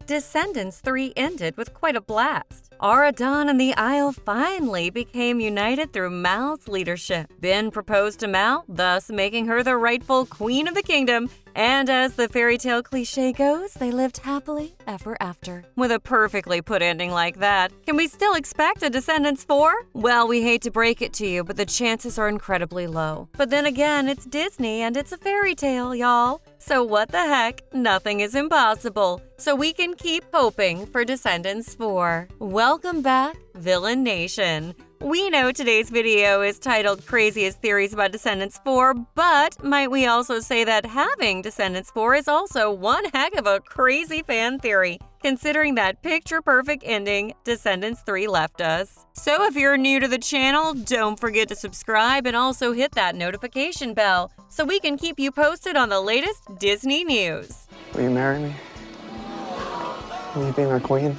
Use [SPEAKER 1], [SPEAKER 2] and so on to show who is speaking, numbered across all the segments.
[SPEAKER 1] Descendants 3 ended with quite a blast. Auradon and the Isle finally became united through Mal's leadership. Ben proposed to Mal, thus making her the rightful queen of the kingdom, and as the fairy tale cliché goes, they lived happily ever after. With a perfectly put ending like that, can we still expect a Descendants 4? Well, we hate to break it to you, but the chances are incredibly low. But then again, it's Disney and it's a fairy tale, y'all. So what the heck? Nothing is impossible. So we can keep hoping for Descendants 4. Welcome back, Villain Nation. We know today's video is titled Craziest Theories About Descendants 4, but might we also say that having Descendants 4 is also one heck of a crazy fan theory, considering that picture-perfect ending Descendants 3 left us. So if you're new to the channel, don't forget to subscribe and also hit that notification bell so we can keep you posted on the latest Disney news.
[SPEAKER 2] Will you marry me? Will you be my queen?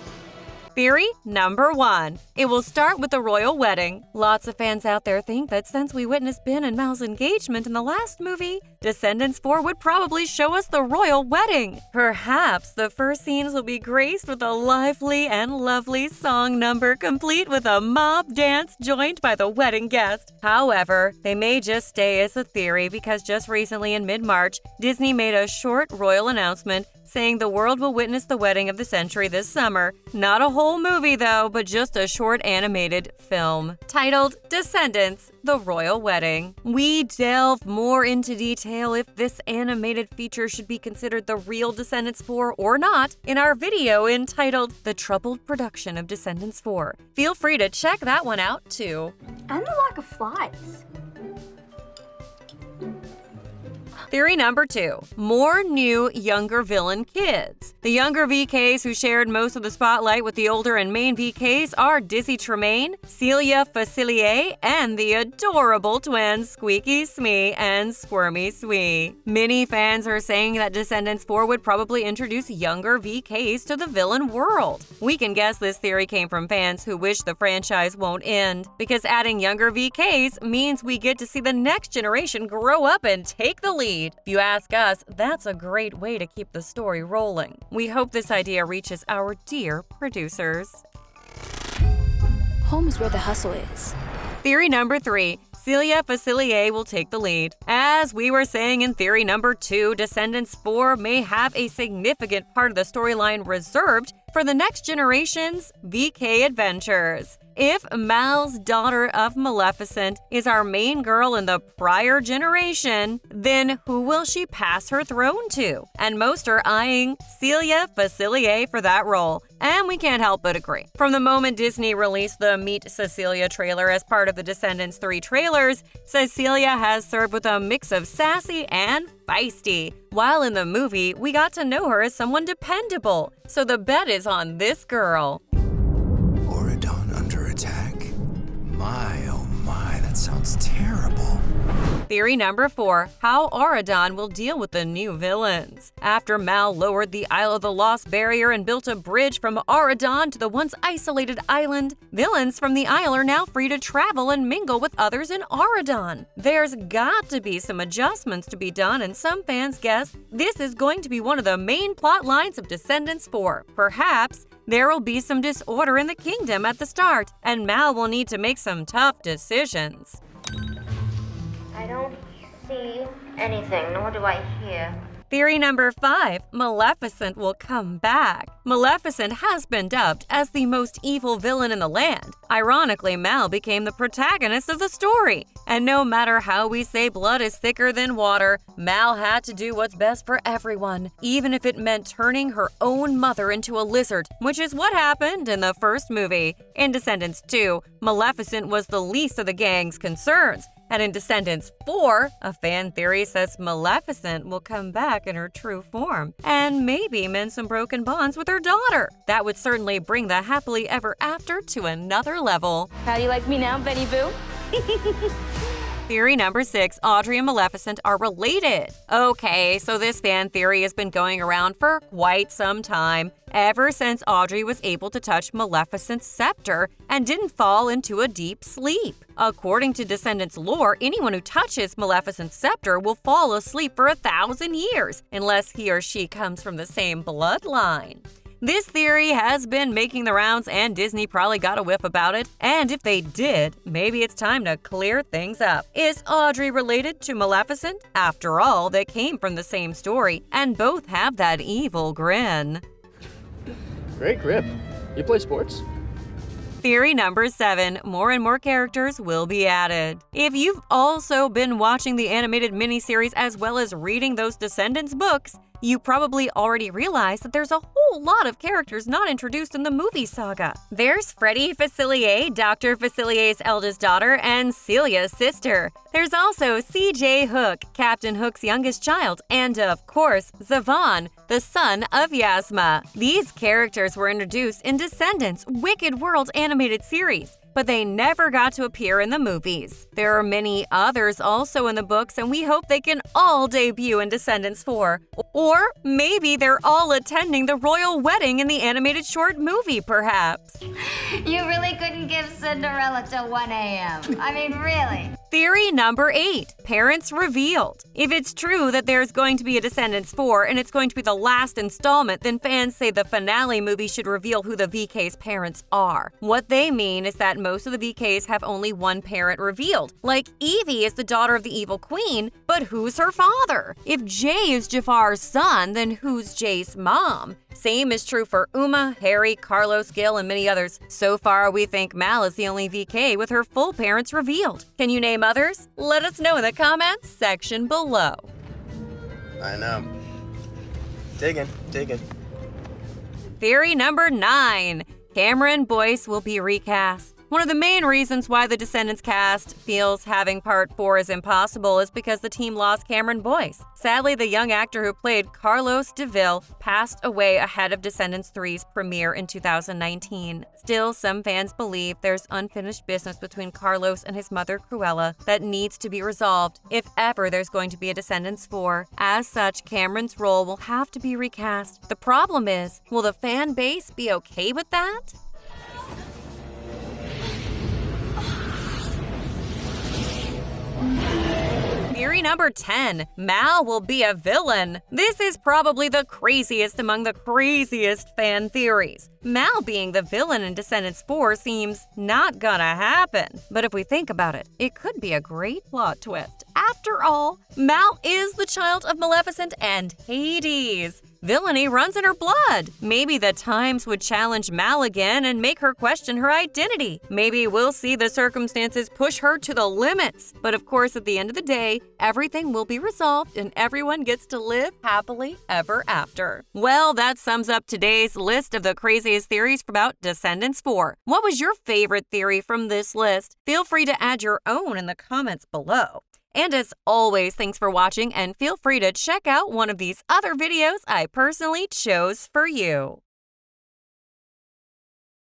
[SPEAKER 1] Theory number 1. It will start with the royal wedding. Lots of fans out there think that since we witnessed Ben and Mal's engagement in the last movie, Descendants 4 would probably show us the royal wedding. Perhaps the first scenes will be graced with a lively and lovely song number complete with a mob dance joined by the wedding guest. However, they may just stay as a theory because just recently in mid-March, Disney made a short royal announcement saying the world will witness the wedding of the century this summer. Not a whole movie though, but just a short animated film titled Descendants: The Royal Wedding. We delve more into detail if this animated feature should be considered the real Descendants 4 or not in our video entitled The Troubled Production of Descendants 4. Feel free to check that one out too.
[SPEAKER 3] And the lack of flies.
[SPEAKER 1] Theory number 2. More new, younger villain kids. The younger VKs who shared most of the spotlight with the older and main VKs are Dizzy Tremaine, Celia Facilier, and the adorable twins Squeaky Smee and Squirmy Swee. Many fans are saying that Descendants 4 would probably introduce younger VKs to the villain world. We can guess this theory came from fans who wish the franchise won't end, because adding younger VKs means we get to see the next generation grow up and take the lead. If you ask us, that's a great way to keep the story rolling. We hope this idea reaches our dear producers.
[SPEAKER 3] Home is where the hustle is.
[SPEAKER 1] Theory number 3. Celia Facilier will take the lead. As we were saying in theory number 2, Descendants 4 may have a significant part of the storyline reserved for the next generation's VK adventures. If Mal's daughter of Maleficent is our main girl in the prior generation, then who will she pass her throne to? And most are eyeing Celia Facilier for that role. And we can't help but agree. From the moment Disney released the Meet Cecilia trailer as part of the Descendants 3 trailers, Cecilia has served with a mix of sassy and feisty. While in the movie, we got to know her as someone dependable. So the bet is on this girl.
[SPEAKER 4] Auradon under attack? My, oh my, that sounds terrible.
[SPEAKER 1] Theory number 4. How Auradon will deal with the new villains. After Mal lowered the Isle of the Lost barrier and built a bridge from Auradon to the once isolated island, villains from the Isle are now free to travel and mingle with others in Auradon. There's got to be some adjustments to be done, and some fans guess this is going to be one of the main plot lines of Descendants 4. Perhaps there will be some disorder in the kingdom at the start, and Mal will need to make some tough decisions.
[SPEAKER 5] I don't see anything, nor do I hear.
[SPEAKER 1] Theory number 5. Maleficent will come back. Maleficent has been dubbed as the most evil villain in the land. Ironically, Mal became the protagonist of the story. And no matter how we say blood is thicker than water, Mal had to do what's best for everyone, even if it meant turning her own mother into a lizard, which is what happened in the first movie. In Descendants 2, Maleficent was the least of the gang's concerns. And in Descendants 4, a fan theory says Maleficent will come back in her true form and maybe mend some broken bonds with her daughter. That would certainly bring the happily ever after to another level.
[SPEAKER 3] How do you like me now, Betty Boo?
[SPEAKER 1] Theory number 6. Audrey and Maleficent are related. Okay, so this fan theory has been going around for quite some time, ever since Audrey was able to touch Maleficent's scepter and didn't fall into a deep sleep. According to Descendants lore, anyone who touches Maleficent's scepter will fall asleep for 1,000 years, unless he or she comes from the same bloodline. This theory has been making the rounds and Disney probably got a whiff about it. And if they did, maybe it's time to clear things up. Is Audrey related to Maleficent? After all, they came from the same story and both have that evil grin.
[SPEAKER 2] Great grip. You play sports?
[SPEAKER 1] Theory number 7, more and more characters will be added. If you've also been watching the animated miniseries as well as reading those Descendants books, you probably already realize that there's a whole lot of characters not introduced in the movie saga. There's Freddie Facilier, Dr. Facilier's eldest daughter, and Celia's sister. There's also C.J. Hook, Captain Hook's youngest child, and of course, Zavon, the son of Yasma. These characters were introduced in Descendants' Wicked World animated series, but they never got to appear in the movies. There are many others also in the books, and we hope they can all debut in Descendants 4. Or maybe they're all attending the royal wedding in the animated short movie, perhaps.
[SPEAKER 6] You really couldn't give Cinderella till 1 a.m. I mean, really.
[SPEAKER 1] Theory number 8, parents revealed. If it's true that there's going to be a Descendants 4 and it's going to be the last installment, then fans say the finale movie should reveal who the VK's parents are. What they mean is that most of the VKs have only one parent revealed. Like Evie is the daughter of the evil queen, but who's her father? If Jay is Jafar's son, then who's Jay's mom? Same is true for Uma, Harry, Carlos, Gil, and many others. So far, we think Mal is the only VK with her full parents revealed. Can you name others? Let us know in the comments section below.
[SPEAKER 2] I know. Digging.
[SPEAKER 1] Theory number 9, Cameron Boyce will be recast. One of the main reasons why the Descendants cast feels having Part 4 is impossible is because the team lost Cameron Boyce. Sadly, the young actor who played Carlos DeVille passed away ahead of Descendants 3's premiere in 2019. Still, some fans believe there's unfinished business between Carlos and his mother Cruella that needs to be resolved if ever there's going to be a Descendants 4. As such, Cameron's role will have to be recast. The problem is, will the fan base be okay with that? Theory number 10, Mal will be a villain. This is probably the craziest among the craziest fan theories. Mal being the villain in Descendants 4 seems not gonna happen. But if we think about it, it could be a great plot twist. After all, Mal is the child of Maleficent and Hades. Villainy runs in her blood. Maybe the times would challenge Mal again and make her question her identity. Maybe we'll see the circumstances push her to the limits. But of course, at the end of the day, everything will be resolved and everyone gets to live happily ever after. Well, that sums up today's list of the craziest theories about Descendants 4. What was your favorite theory from this list? Feel free to add your own in the comments below. And as always, thanks for watching and feel free to check out one of these other videos I personally chose for you.